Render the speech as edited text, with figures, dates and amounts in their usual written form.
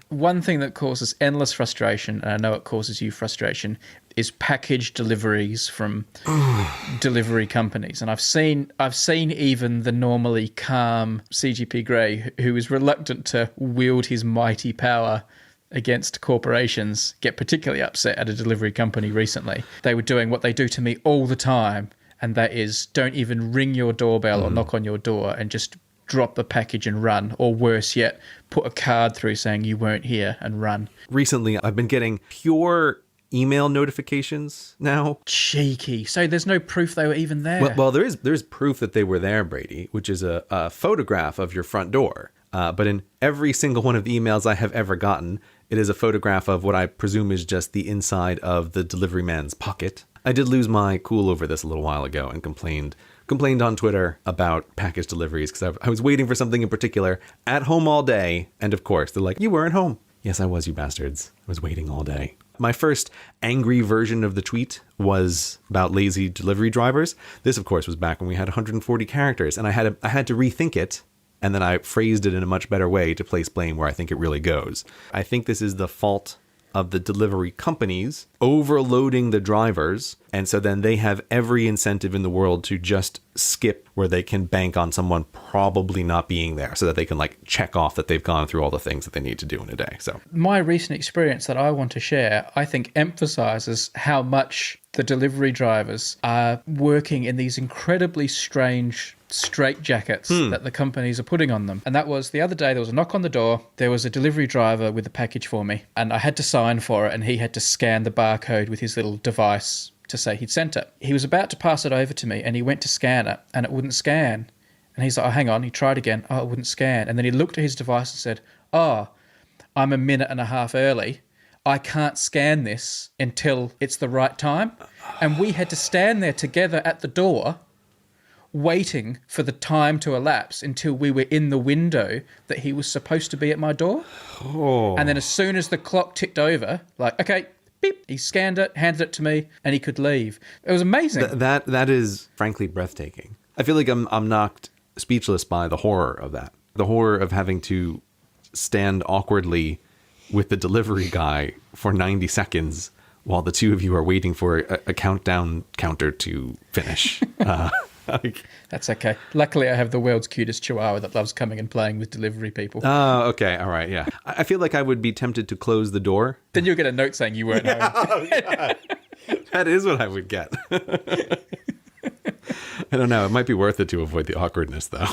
One thing that causes endless frustration, and I know it causes you frustration, is package deliveries from delivery companies. And I've seen even the normally calm CGP Grey, who is reluctant to wield his mighty power against corporations, get particularly upset at a delivery company recently. They were doing what they do to me all the time, and that is don't even ring your doorbell or knock on your door, and just drop the package and run, or worse yet, put a card through saying you weren't here and run. Recently, I've been getting pure email notifications now. Cheeky. So there's no proof they were even there. Well, there's proof that they were there, Brady, which is a photograph of your front door. But in every single one of the emails I have ever gotten, it is a photograph of what I presume is just the inside of the delivery man's pocket. I did lose my cool over this a little while ago and complained on Twitter about package deliveries because I was waiting for something in particular at home all day. And of course, they're like, you weren't home. Yes, I was, you bastards. I was waiting all day. My first angry version of the tweet was about lazy delivery drivers. This, of course, was back when we had 140 characters, and I had to rethink it, and then I phrased it in a much better way to place blame where I think it really goes. I think this is the fault of the delivery companies overloading the drivers, and so then they have every incentive in the world to just skip where they can bank on someone probably not being there so that they can like check off that they've gone through all the things that they need to do in a day. So my recent experience that I want to share, I think emphasizes how much the delivery drivers are working in these incredibly strange straitjackets that the companies are putting on them. And that was the other day, there was a knock on the door. There was a delivery driver with a package for me, and I had to sign for it, and he had to scan the barcode with his little device to say he'd sent it. He was about to pass it over to me, and he went to scan it, and it wouldn't scan. And he's like, oh, hang on. He tried again. Oh, it wouldn't scan. And then he looked at his device and said, oh, I'm a minute and a half early. I can't scan this until it's the right time. And we had to stand there together at the door waiting for the time to elapse until we were in the window that he was supposed to be at my door. Oh. And then as soon as the clock ticked over, like, okay, beep, he scanned it, handed it to me, and he could leave. It was amazing. That is frankly breathtaking. I feel like I'm knocked speechless by the horror of that. The horror of having to stand awkwardly with the delivery guy for 90 seconds while the two of you are waiting for a countdown counter to finish. That's okay. Luckily, I have the world's cutest chihuahua that loves coming and playing with delivery people. Oh, okay. All right. Yeah. I feel like I would be tempted to close the door. Then you'll get a note saying you weren't home. Oh, God. That is what I would get. I don't know. It might be worth it to avoid the awkwardness, though.